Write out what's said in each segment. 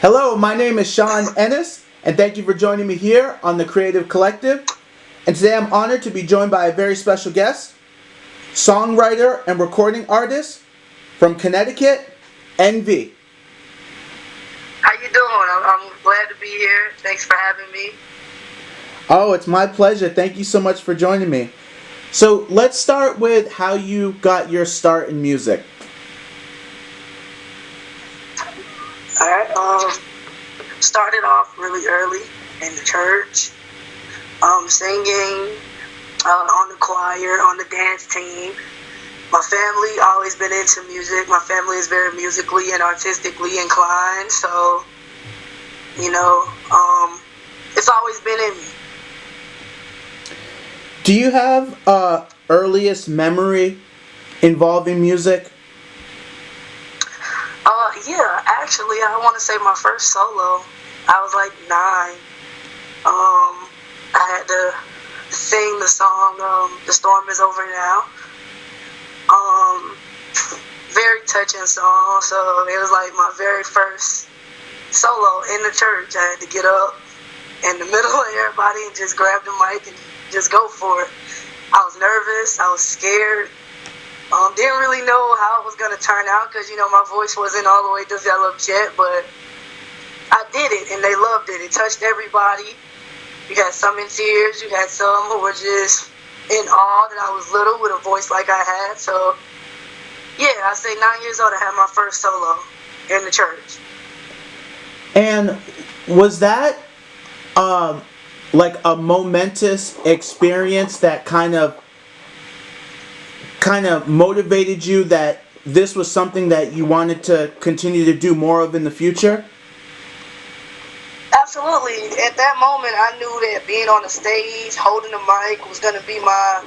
Hello, my name is Sean Ennis, and thank you for joining me here on the Creative Collective. And today I'm honored to be joined by a very special guest, songwriter and recording artist from Connecticut, NV. How you doing? I'm glad to be here. Thanks for having me. Oh, it's my pleasure. Thank you so much for joining me. So let's start with how you got your start in music. All right. Started off really early in the church, singing on the choir, on the dance team. My family always been into music. My family is very musically and artistically inclined, so it's always been in me. Do you have a earliest memory involving music? Yeah, actually, I want to say my first solo. I was like 9. I had to sing the song "The Storm Is Over Now." Very touching song. So it was like my very first solo in the church. I had to get up in the middle of everybody and just grab the mic and just go for it. I was nervous. I was scared. Didn't really know how it was going to turn out because, my voice wasn't all the way developed yet, but I did it and they loved it. It touched everybody. You had some in tears. You had some who were just in awe that I was little with a voice like I had. So, yeah, I say 9 years old, I had my first solo in the church. And was that like a momentous experience that kind of motivated you that this was something that you wanted to continue to do more of in the future? Absolutely. At that moment, I knew that being on the stage, holding the mic was going to be my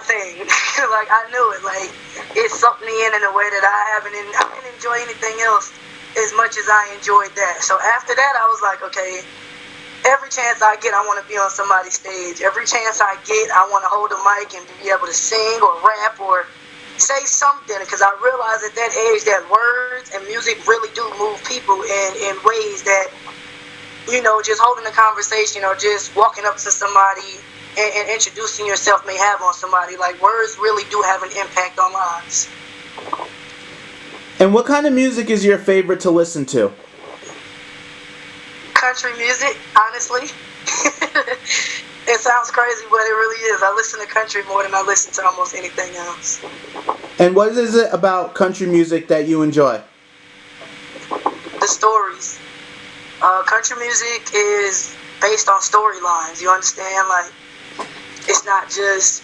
thing. Like, I knew it. Like, it sucked me in a way that I didn't enjoy anything else as much as I enjoyed that. So after that, I was like, okay, every chance I get, I want to be on somebody's stage. Every chance I get, I want to hold a mic and be able to sing or rap or say something. Because I realized at that age that words and music really do move people in ways that, just holding a conversation or just walking up to somebody and introducing yourself may have on somebody. Like, words really do have an impact on lives. And what kind of music is your favorite to listen to? Country music, honestly. It sounds crazy, but it really is. I listen to country more than I listen to almost anything else. And what is it about country music that you enjoy? The stories. Country music is based on storylines. You understand? Like, it's not just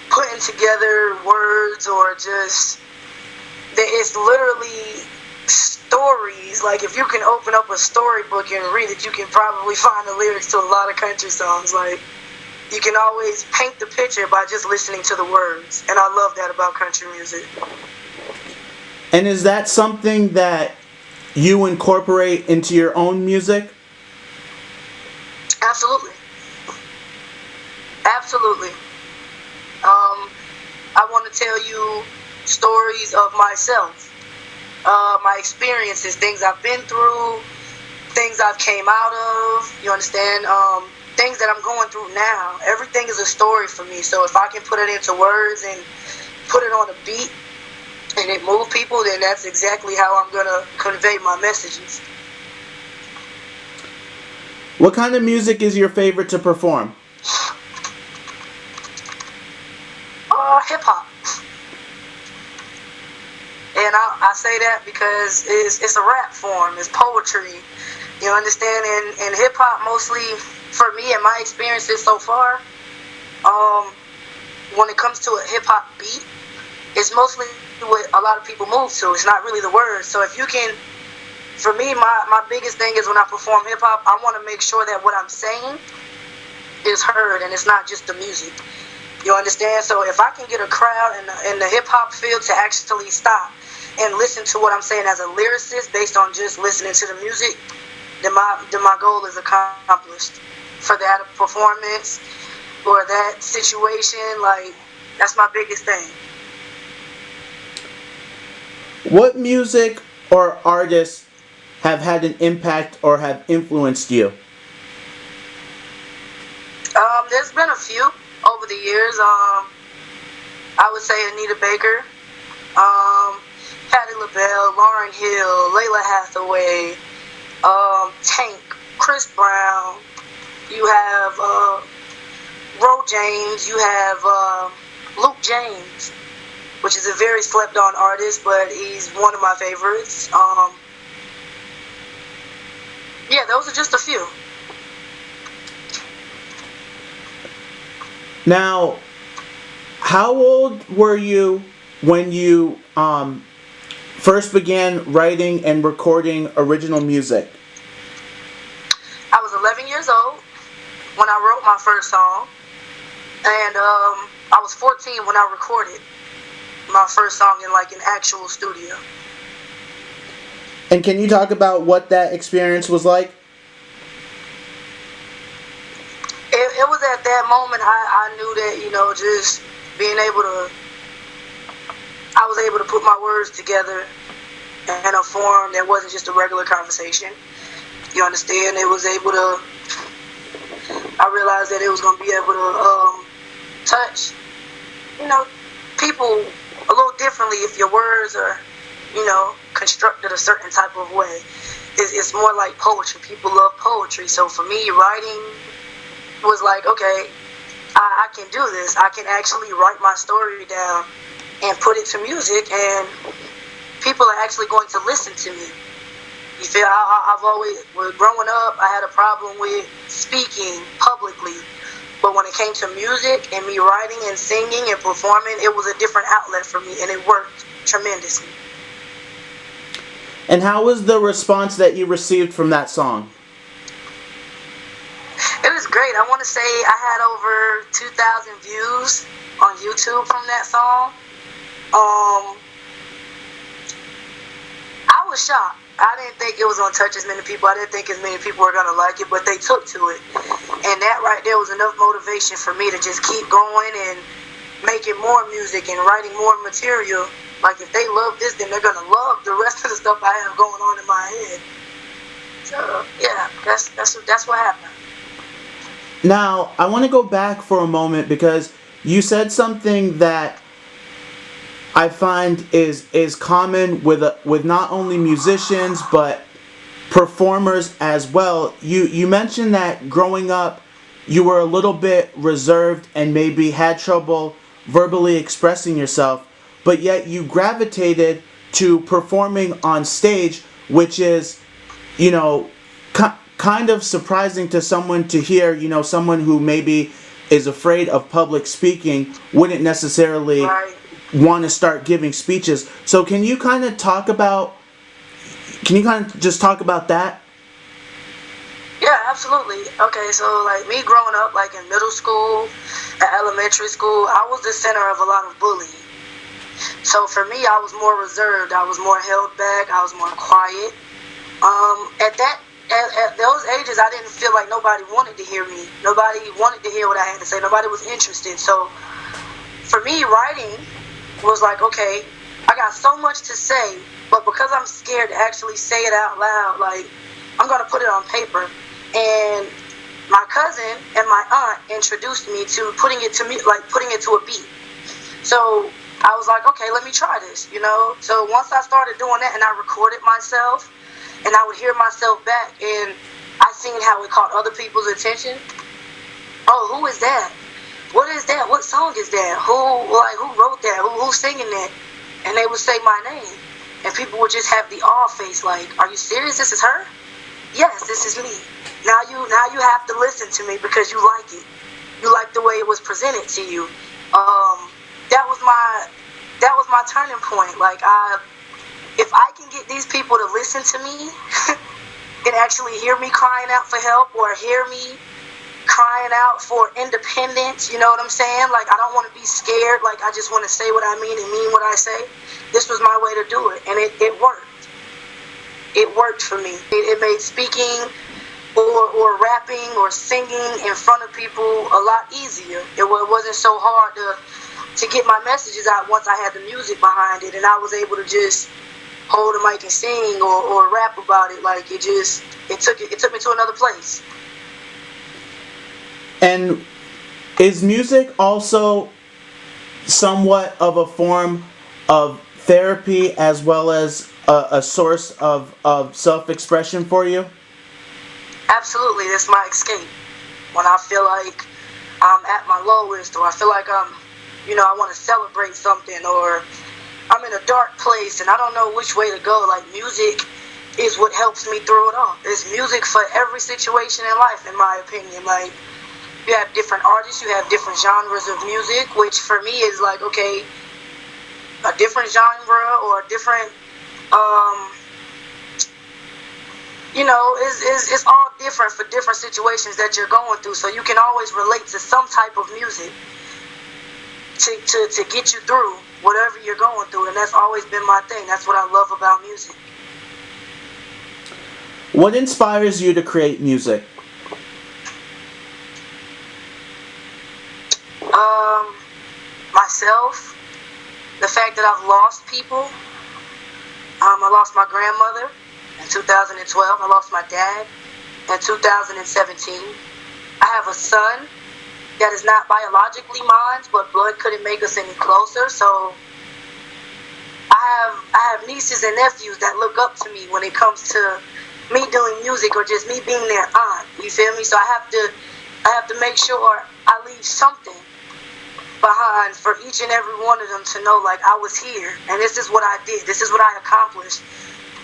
putting together words or just... It's literally stories. Like, if you can open up a storybook and read it, you can probably find the lyrics to a lot of country songs. Like, you can always paint the picture by just listening to the words, and I love that about country music. And is that something that you incorporate into your own music? Absolutely. Absolutely. I want to tell you stories of myself. My experiences, things I've been through, things I've came out of, you understand? Things that I'm going through now. Everything is a story for me. So if I can put it into words and put it on a beat and it move people, then that's exactly how I'm going to convey my messages. What kind of music is your favorite to perform? Hip-hop. And I say that because it's a rap form, it's poetry, you understand? And hip-hop mostly, for me and my experiences so far, when it comes to a hip-hop beat, it's mostly what a lot of people move to. It's not really the words. So if you can, for me, my biggest thing is when I perform hip-hop, I want to make sure that what I'm saying is heard and it's not just the music. You understand? So if I can get a crowd in the hip-hop field to actually stop and listen to what I'm saying as a lyricist based on just listening to the music, then my goal is accomplished. For that performance or that situation, like, that's my biggest thing. What music or artist have had an impact or have influenced you? There's been a few over the years. I would say Anita Baker, Patti LaBelle, Lauryn Hill, Layla Hathaway, Tank, Chris Brown. You have Ro James. You have Luke James, which is a very slept-on artist, but he's one of my favorites. Yeah, those are just a few. Now, how old were you when you first began writing and recording original music? I was 11 years old when I wrote my first song, and I was 14 when I recorded my first song in like an actual studio. And can you talk about what that experience was like? It was at that moment I knew that, you know, just being able to, I was able to put my words together in a form that wasn't just a regular conversation. You understand? It was able to, I realized that it was going to be able to touch, you know, people a little differently if your words are, you know, constructed a certain type of way. It's more like poetry. People love poetry. So for me, writing was like, okay, I can do this. I can actually write my story down and put it to music, and people are actually going to listen to me. You feel? I've always, growing up, I had a problem with speaking publicly. But when it came to music and me writing and singing and performing, it was a different outlet for me, and it worked tremendously. And how was the response that you received from that song? It was great. I want to say I had over 2,000 views on YouTube from that song. I was shocked. I didn't think it was going to touch as many people. I didn't think as many people were going to like it, but they took to it. And that right there was enough motivation for me to just keep going and making more music and writing more material. Like, if they love this, then they're going to love the rest of the stuff I have going on in my head. So, yeah, that's what happened. Now, I want to go back for a moment because you said something that I find is common with not only musicians but performers as well. You mentioned that growing up you were a little bit reserved and maybe had trouble verbally expressing yourself, but yet you gravitated to performing on stage, which is, you know, kind of surprising to someone to hear. You know, someone who maybe is afraid of public speaking wouldn't necessarily want to start giving speeches. So can you kind of just talk about that? Yeah, absolutely. Okay, so like me growing up, like in middle school, at elementary school, I was the center of a lot of bullying. So for me, I was more reserved. I was more held back. I was more quiet. At those ages, I didn't feel like nobody wanted to hear me. Nobody wanted to hear what I had to say. Nobody was interested. So for me, writing was like, okay, I got so much to say, but because I'm scared to actually say it out loud, like, I'm going to put it on paper. And my cousin and my aunt introduced me to putting it to a beat. So I was like, okay, let me try this, you know? So once I started doing that and I recorded myself and I would hear myself back and I seen how it caught other people's attention. Oh, who is that? What is that? What song is that? Who wrote that? Who's singing that? And they would say my name. And people would just have the awe face, like, are you serious? This is her? Yes, this is me. Now you have to listen to me because you like it. You like the way it was presented to you. That was my turning point. Like, if I can get these people to listen to me and actually hear me crying out for help or hear me crying out for independence, you know what I'm saying? Like, I don't want to be scared. Like, I just want to say what I mean and mean what I say. This was my way to do it, and it worked. It worked for me. It made speaking or rapping or singing in front of people a lot easier. It wasn't so hard to get my messages out once I had the music behind it, and I was able to just hold a mic and sing or rap about it. Like it took me to another place. And is music also somewhat of a form of therapy as well as a source of self-expression for you? Absolutely, it's my escape. When I feel like I'm at my lowest, or I feel like I want to celebrate something, or I'm in a dark place and I don't know which way to go. Like, music is what helps me through it all. There's music for every situation in life, in my opinion. Like, you have different artists, you have different genres of music, which for me is like, okay, a different genre or a different, it's all different for different situations that you're going through. So you can always relate to some type of music to get you through whatever you're going through. And that's always been my thing. That's what I love about music. What inspires you to create music? Myself, the fact that I've lost people. I lost my grandmother in 2012. I lost my dad in 2017. I have a son that is not biologically mine, but blood couldn't make us any closer. So I have nieces and nephews that look up to me when it comes to me doing music or just me being their aunt. You feel me? So I have to make sure I leave something behind for each and every one of them to know, like, I was here and this is what I did. This is what I accomplished.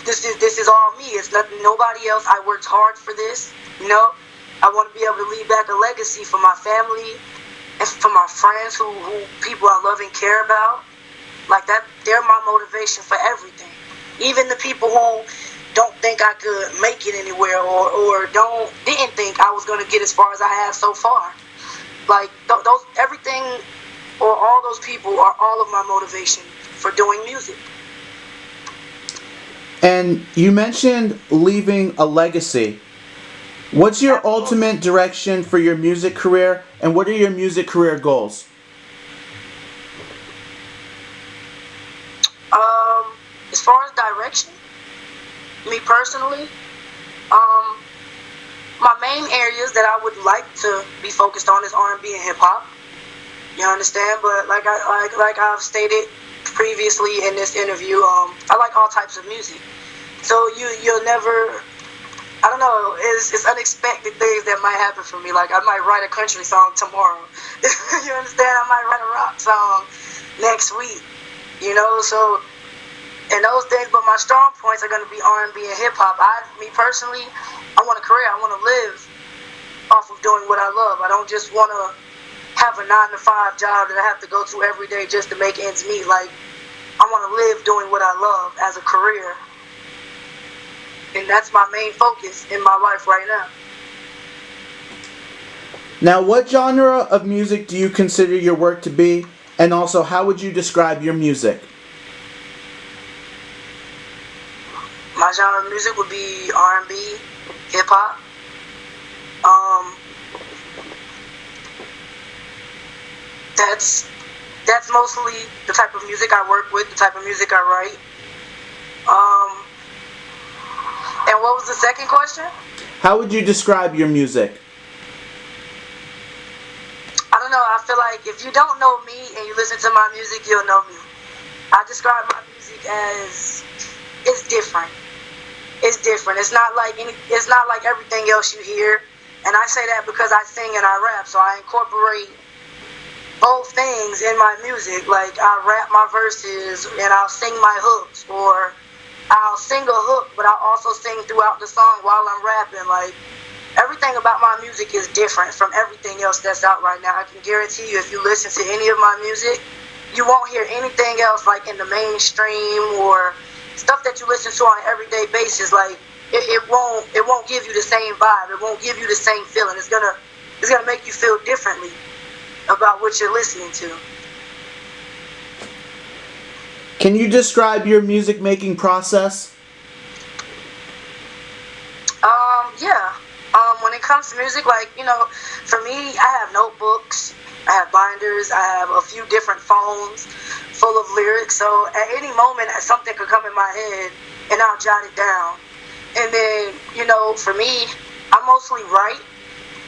This is all me. It's nothing, nobody else. I worked hard for this. I want to be able to leave back a legacy for my family and for my friends who people I love and care about. Like that, they're my motivation for everything. Even the people who don't think I could make it anywhere or didn't think I was going to get as far as I have so far. Like those everything or all those people are all of my motivation for doing music. And you mentioned leaving a legacy. What's your ultimate direction for your music career, and what are your music career goals? As far as direction, me personally, my main areas that I would like to be focused on is R&B and hip hop. You understand? But like I've stated previously in this interview, I like all types of music. So you'll never, I don't know, it's unexpected things that might happen for me. Like I might write a country song tomorrow. You understand? I might write a rock song next week. So and those things, but my strong points are going to be R&B and hip hop. Me personally, I want a career. I want to live off of doing what I love. I don't just want to have a 9-to-5 job that I have to go to every day just to make ends meet. Like, I want to live doing what I love as a career. And that's my main focus in my life right now. Now, what genre of music do you consider your work to be? And also, how would you describe your music? My genre of music would be R&B, hip hop. That's mostly the type of music I work with, the type of music I write. And what was the second question? How would you describe your music? I don't know. I feel like if you don't know me and you listen to my music, you'll know me. I describe my music as it's different. It's different. It's not like everything else you hear. And I say that because I sing and I rap, so I incorporate both things in my music. Like I rap my verses and I'll sing my hooks, or I'll sing a hook, but I'll also sing throughout the song while I'm rapping. Like everything about my music is different from everything else that's out right now. I can guarantee you, if you listen to any of my music, you won't hear anything else like in the mainstream or stuff that you listen to on an everyday basis. Like it won't give you the same vibe. It won't give you the same feeling. It's gonna make you feel differently about what you're listening to. Can you describe your music making process? Yeah. When it comes to music, like, for me, I have notebooks, I have binders, I have a few different phones full of lyrics. So at any moment, something could come in my head, and I'll jot it down. And then, for me, I mostly write,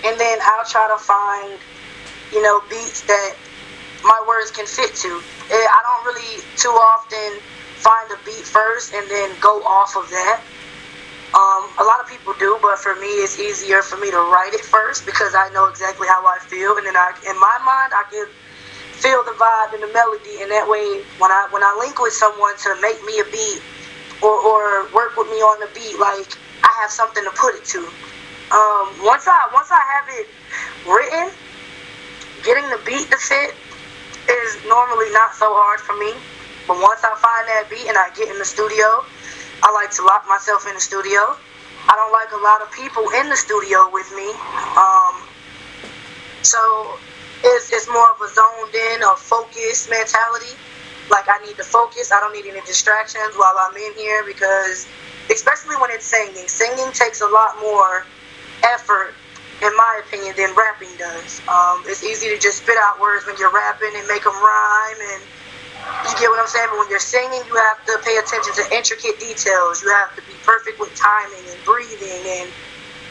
and then I'll try to find, beats that my words can fit to. I don't really too often find a beat first and then go off of that. A lot of people do, but for me, it's easier for me to write it first because I know exactly how I feel, and then in my mind, I can feel the vibe and the melody, and that way, when I link with someone to make me a beat or work with me on the beat, like I have something to put it to. Once I have it written, getting the beat to fit is normally not so hard for me. But once I find that beat and I get in the studio, I like to lock myself in the studio. I don't like a lot of people in the studio with me. So it's more of a zoned in or focused mentality. Like I need to focus. I don't need any distractions while I'm in here because, especially when it's singing. Singing takes a lot more effort, in my opinion, than rapping does. It's easy to just spit out words when you're rapping and make them rhyme, and you get what I'm saying? But when you're singing, you have to pay attention to intricate details. You have to be perfect with timing and breathing, and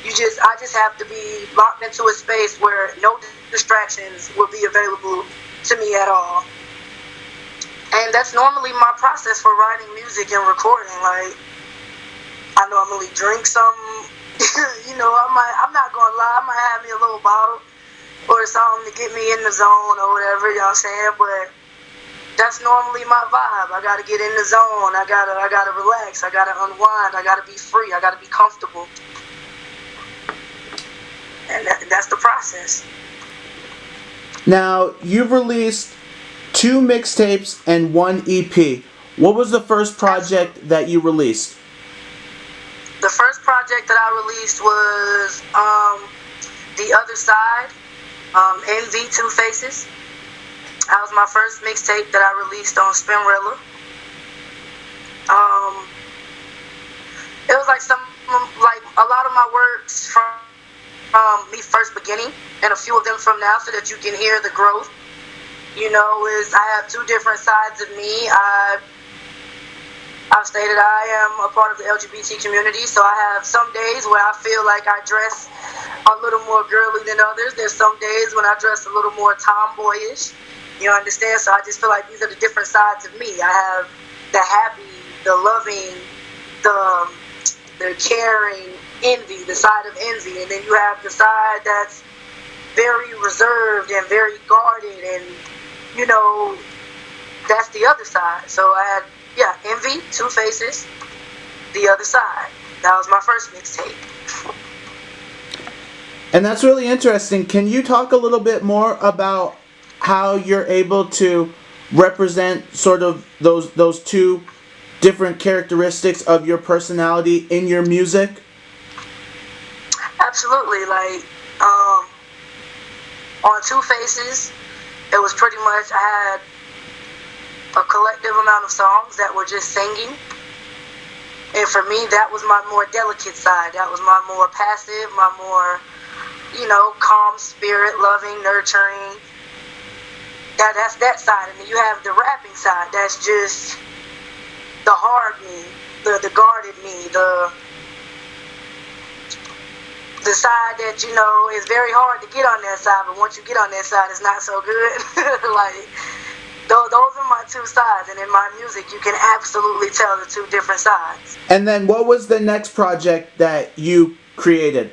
I just have to be locked into a space where no distractions will be available to me at all. And that's normally my process for writing music and recording. Like, I normally drink some. I'm not gonna lie, I might have me a little bottle or something to get me in the zone or whatever, you know what I'm saying? But that's normally my vibe. I gotta get in the zone, I gotta relax, I gotta unwind, I gotta be free, I gotta be comfortable. And that's the process. Now, you've released 2 mixtapes and 1 EP. What was the first project that you released? The first project that I released was The Other Side, NV Two Faces. That was my first mixtape that I released on Spinrilla. It was like a lot of my works from me first beginning, and a few of them from now, so that you can hear the growth. I have 2 different sides of me. I've stated I am a part of the LGBT community, so I have some days where I feel like I dress a little more girly than others. There's some days when I dress a little more tomboyish. You understand? So I just feel like these are the different sides of me. I have the happy, the loving, the caring, envy, the side of envy, and then you have the side that's very reserved and very guarded, and that's the other side. So I had Envy, Two Faces, The Other Side. That was my first mixtape. And that's really interesting. Can you talk a little bit more about how you're able to represent sort of those 2 different characteristics of your personality in your music? Absolutely. Like, on Two Faces, it was pretty much, I had a collective amount of songs that were just singing, and for me that was my more delicate side. That was my more passive, my more calm spirit, loving, nurturing. That's that side. And then you have the rapping side, that's just the hard me, the guarded me, the side that is very hard to get on that side, but once you get on that side, it's not so good. Like, those are my 2 sides, and in my music, you can absolutely tell the 2 different sides. And then what was the next project that you created?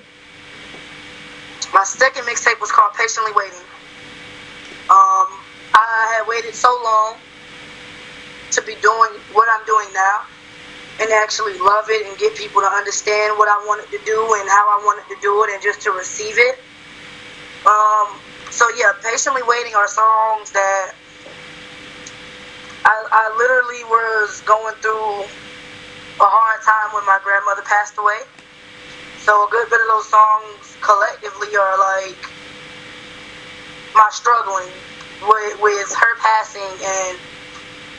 My second mixtape was called Patiently Waiting. I had waited so long to be doing what I'm doing now and actually love it and get people to understand what I wanted to do and how I wanted to do it and just to receive it. So yeah, Patiently Waiting are songs that I literally was going through a hard time when my grandmother passed away. So a good bit of those songs collectively are like my struggling with her passing and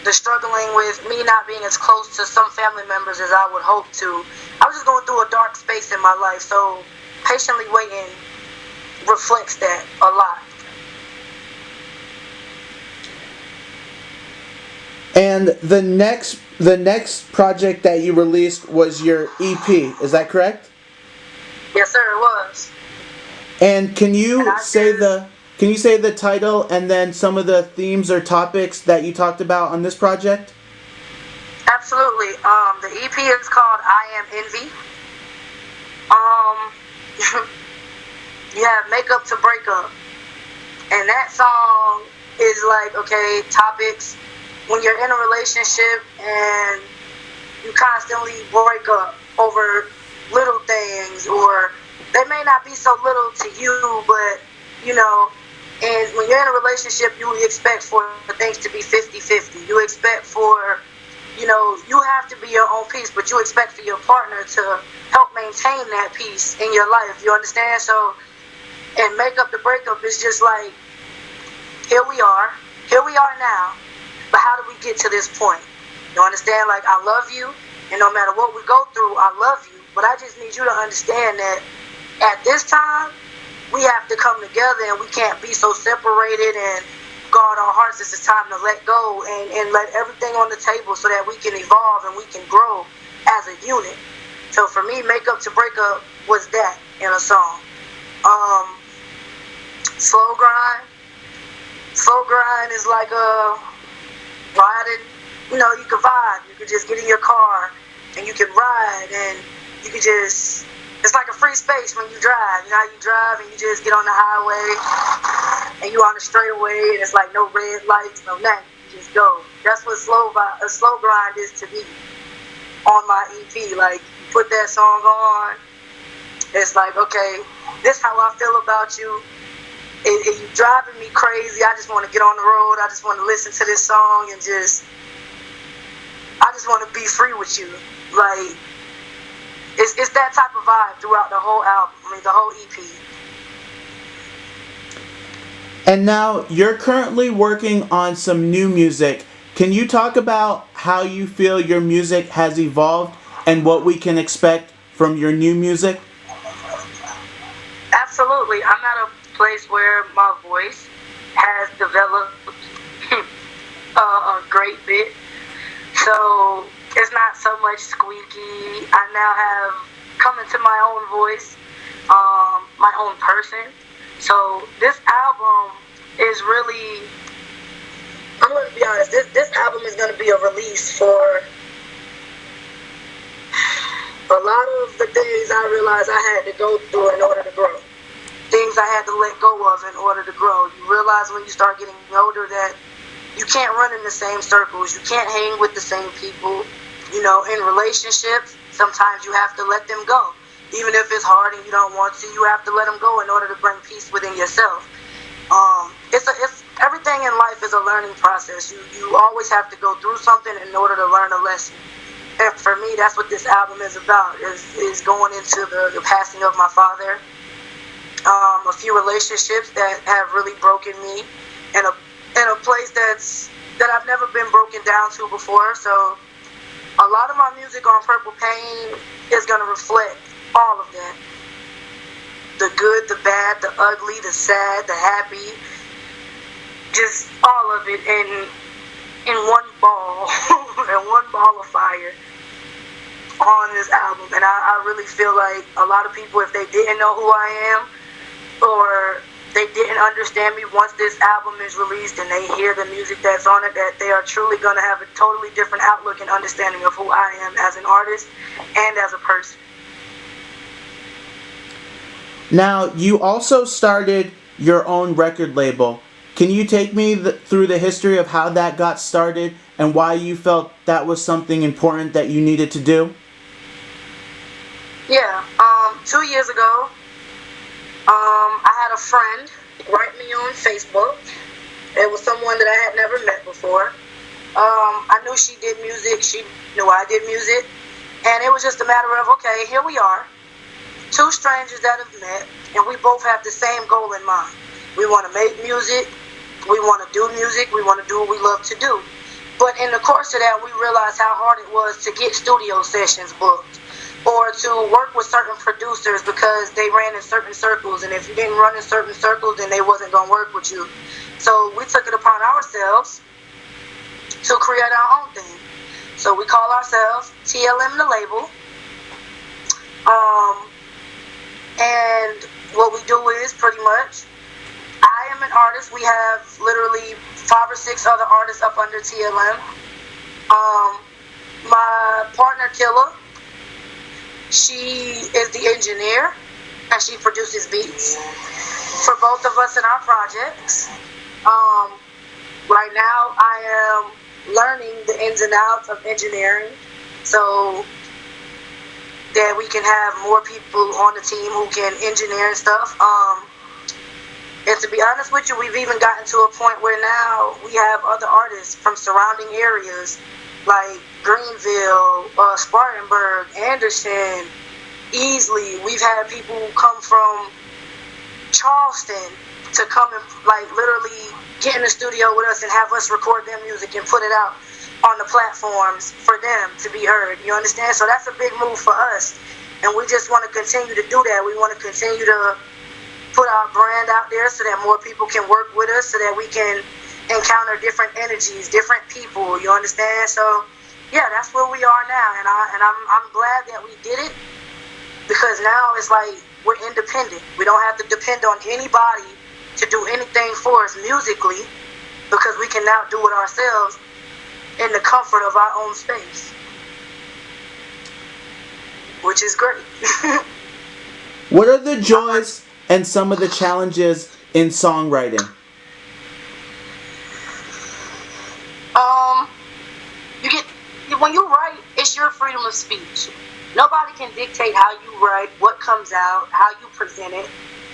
the struggling with me not being as close to some family members as I would hope to. I was just going through a dark space in my life, so Patiently Waiting reflects that a lot. And the next project that you released was your EP. Is that correct? Yes, sir, it was. And can And you I say just the title and then some of the themes or topics that you talked about on this project? absolutely. The EP is called "I Am Envy." Um, you have "Makeup to Break Up," and that song is like, okay, topics when you're in a relationship and you constantly break up over little things, or they may not be so little to you, but you know, and when you're in a relationship, you expect for things to be 50-50. You expect for, you have to be your own peace, but you expect for your partner to help maintain that peace in your life. You understand? So, and make up the breakup is just like, here we are now, but how do we get to this point? You understand? Like, I love you, and no matter what we go through, I love you, but I just need you to understand that at this time, we have to come together, and we can't be so separated and guard our hearts. It's time to let go and let everything on the table so that we can evolve and we can grow as a unit. So for me, "Make Up to Break Up" was that in a song. Slow grind. Slow grind is like riding. You can vibe. You can just get in your car and you can ride, and you can just, it's like a free space when you drive. You know how you drive and you just get on the highway and you on the straightaway and it's like no red lights, no nothing. You just go. That's what a slow grind is to me on my EP. Like, you put that song on, it's like, okay, this is how I feel about you. You driving me crazy. I just want to get on the road. I just want to listen to this song and I just want to be free with you. Like, it's that type of vibe throughout the whole album. The whole EP. And now you're currently working on some new music. Can you talk about how you feel your music has evolved and what we can expect from your new music? Absolutely. I'm at a place where my voice has developed a great bit. So it's not so much squeaky. I now have come into my own voice, my own person. So this album is really, I'm going to be honest, this album is going to be a release for a lot of the things I realized I had to go through in order to grow. Things I had to let go of in order to grow. You realize when you start getting older that you can't run in the same circles. You can't hang with the same people. In relationships, sometimes you have to let them go. Even if it's hard and you don't want to, you have to let them go in order to bring peace within yourself. It's everything in life is a learning process. You always have to go through something in order to learn a lesson. And for me, that's what this album is about, is going into the passing of my father. A few relationships that have really broken me, in a place that I've never been broken down to before. So a lot of my music on Purple Pain is going to reflect all of that. The good, the bad, the ugly, the sad, the happy. Just all of it in one ball, and one ball of fire on this album. And I really feel like a lot of people, if they didn't know who I am, or they didn't understand me, once this album is released and they hear the music that's on it, that they are truly going to have a totally different outlook and understanding of who I am as an artist and as a person. Now, you also started your own record label. Can you take me through the history of how that got started and why you felt that was something important that you needed to do? Yeah, 2 years ago, I had a friend write me on Facebook. It was someone that I had never met before. I knew she did music. She knew I did music. And it was just a matter of, okay, here we are. Two strangers that have met, and we both have the same goal in mind. We want to make music. We want to do music. We want to do what we love to do. But in the course of that, we realized how hard it was to get studio sessions booked, or to work with certain producers because they ran in certain circles, and if you didn't run in certain circles, then they wasn't going to work with you. So we took it upon ourselves to create our own thing. So we call ourselves TLM the label. And what we do is pretty much, I am an artist. We have literally 5 or 6 other artists up under TLM. My partner Killa, she is the engineer and she produces beats for both of us in our projects. Right now I am learning the ins and outs of engineering so that we can have more people on the team who can engineer and stuff. And to be honest with you, we've even gotten to a point where now we have other artists from surrounding areas like Greenville, Spartanburg, Anderson, Easley. We've had people come from Charleston to come and like literally get in the studio with us and have us record their music and put it out on the platforms for them to be heard. You understand? So that's a big move for us. And we just want to continue to do that. We want to continue to put our brand out there so that more people can work with us, so that we can encounter different energies, different people. You understand? So yeah, that's where we are now. And I'm glad that we did it, because now it's like we're independent. We don't have to depend on anybody to do anything for us musically, because we can now do it ourselves in the comfort of our own space, which is great. What are the joys and some of the challenges in songwriting? When you write, it's your freedom of speech. Nobody can dictate how you write, what comes out, how you present it.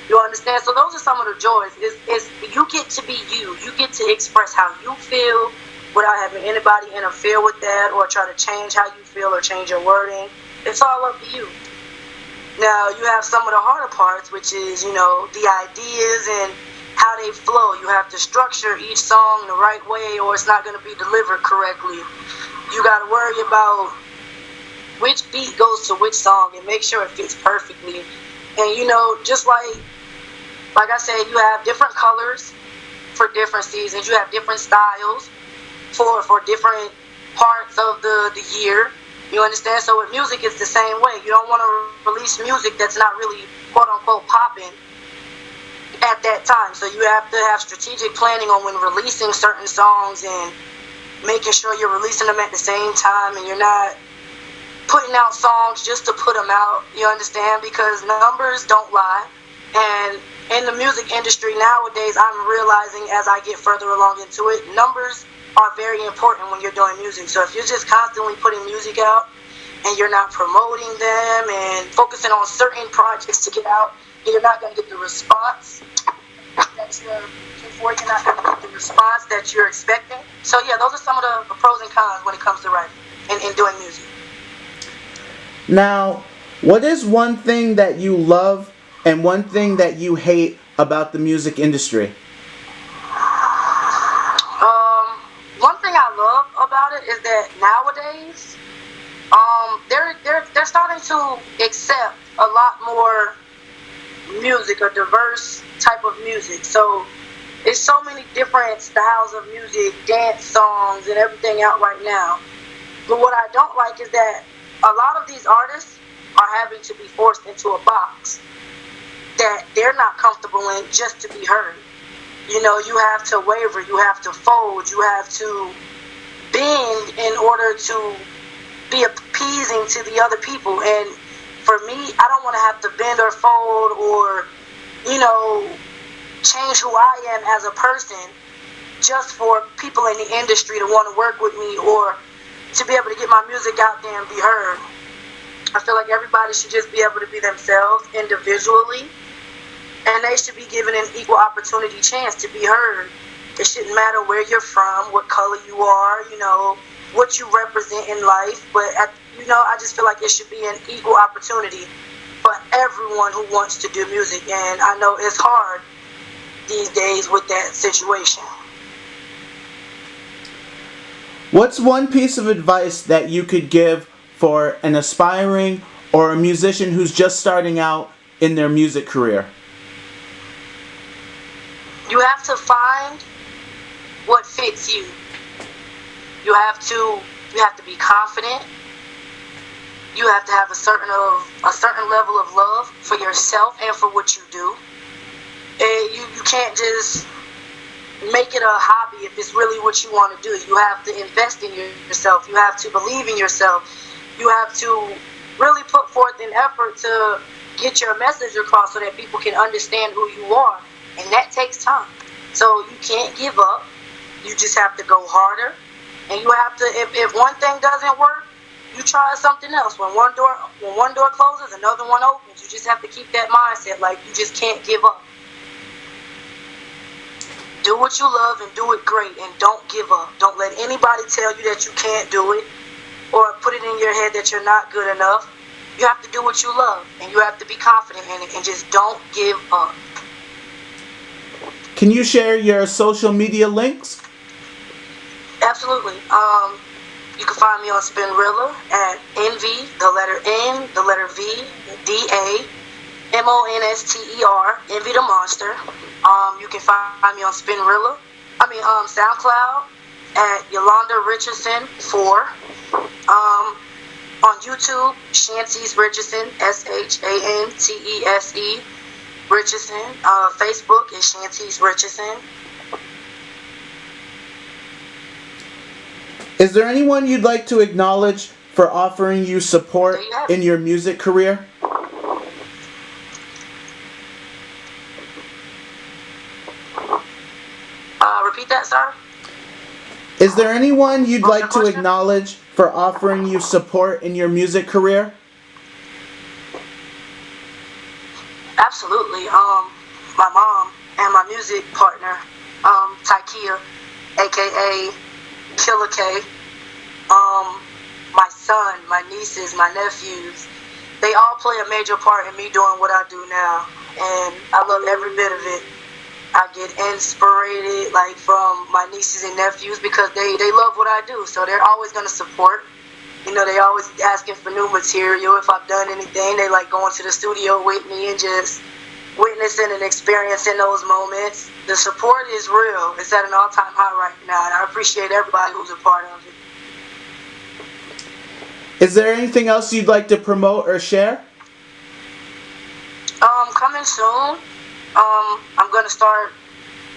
You understand? So those are some of the joys. Is you get to be you. You get to express how you feel without having anybody interfere with that or try to change how you feel or change your wording. It's all up to you. Now, you have some of the harder parts, which is, the ideas and how they flow. You have to structure each song the right way or it's not going to be delivered correctly. You got to worry about which beat goes to which song and make sure it fits perfectly. And, just like I said, you have different colors for different seasons. You have different styles for different parts of the year. You understand? So with music, it's the same way. You don't want to release music that's not really quote-unquote popping at that time. So you have to have strategic planning on when releasing certain songs and making sure you're releasing them at the same time and you're not putting out songs just to put them out. You understand? Because numbers don't lie. And in the music industry nowadays, I'm realizing as I get further along into it, numbers are very important when you're doing music. So if you're just constantly putting music out and you're not promoting them and focusing on certain projects to get out, you're not going to get the response that you're looking for. You're not going to get the response that you're expecting. So yeah, those are some of the pros and cons when it comes to writing and doing music. Now, what is one thing that you love and one thing that you hate about the music industry? One thing I love about it is that nowadays, they're starting to accept a lot more music, a diverse type of music. So there's so many different styles of music, dance songs, and everything out right now. But what I don't like is that a lot of these artists are having to be forced into a box that they're not comfortable in just to be heard. You have to waver, you have to fold, you have to bend in order to be appeasing to the other people. And for me, I don't want to have to bend or fold or, change who I am as a person just for people in the industry to want to work with me or to be able to get my music out there and be heard. I feel like everybody should just be able to be themselves individually, and they should be given an equal opportunity chance to be heard. It shouldn't matter where you're from, what color you are, what you represent in life, but I just feel like it should be an equal opportunity for everyone who wants to do music. And I know it's hard these days with that situation. What's one piece of advice that you could give for an aspiring or a musician who's just starting out in their music career? You have to find what fits you. You have to be confident. You have to have a certain level of love for yourself and for what you do. And you can't just make it a hobby if it's really what you want to do. You have to invest in yourself. You have to believe in yourself. You have to really put forth an effort to get your message across so that people can understand who you are. And that takes time. So you can't give up. You just have to go harder. And you have to, if one thing doesn't work, you try something else. When one door closes, another one opens. You just have to keep that mindset. Like, you just can't give up. Do what you love and do it great, and don't give up. Don't let anybody tell you that you can't do it or put it in your head that you're not good enough. You have to do what you love, and you have to be confident in it, and just don't give up. Can you share your social media links? Absolutely. You can find me on Spinrilla at NV, the letter N, the letter V, DA, MONSTER, Envy the Monster. You can find me on SoundCloud at Yolanda Richardson 4. On YouTube, Shanties Richardson, SHANTESE Richardson. Facebook is Shanties Richardson. Is there anyone you'd like to acknowledge for offering you support in your music career? Repeat that, sir? Is there anyone you'd like to acknowledge for offering you support in your music career? Absolutely. My mom and my music partner, Tykia, aka Killer K. My son, my nieces, my nephews, they all play a major part in me doing what I do now, and I love every bit of it. I get inspired from my nieces and nephews because they love what I do, so they're always going to support. You know, they always asking for new material. If I've done anything, they like going to the studio with me and just witnessing and experiencing those moments. The support is real. It's at an all-time high right now, and I appreciate everybody who's a part of it. Is there anything else you'd like to promote or share? Coming soon. I'm going to start,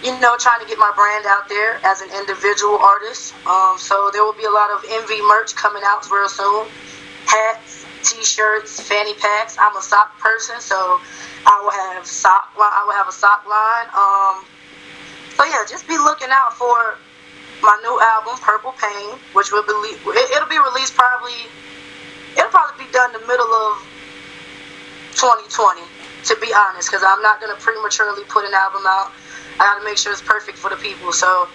trying to get my brand out there as an individual artist. So there will be a lot of Envy merch coming out real soon. Hats, t-shirts, fanny packs. I'm a sock person, so I will have a sock line. So yeah, just be looking out for my new album, Purple Pain, which it'll be released it'll probably be done in the middle of 2020. To be honest, because I'm not going to prematurely put an album out. I got to make sure it's perfect for the people. So,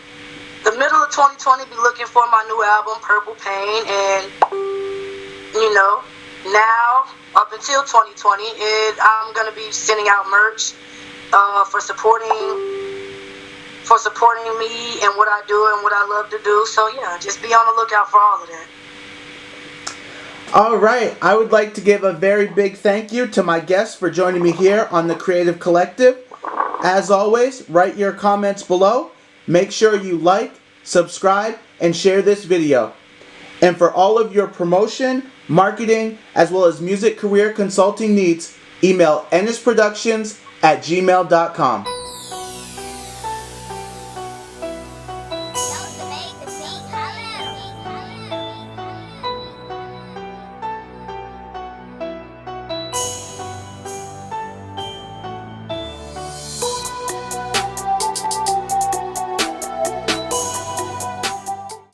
the middle of 2020, be looking for my new album, Purple Pain. And, now, up until 2020, I'm going to be sending out merch for supporting me and what I do and what I love to do. So, yeah, just be on the lookout for all of that. All right, I would like to give a very big thank you to my guests for joining me here on the Creative Collective. As always, write your comments below. Make sure you like, subscribe, and share this video. And for all of your promotion, marketing, as well as music career consulting needs, email ennisproductions@gmail.com.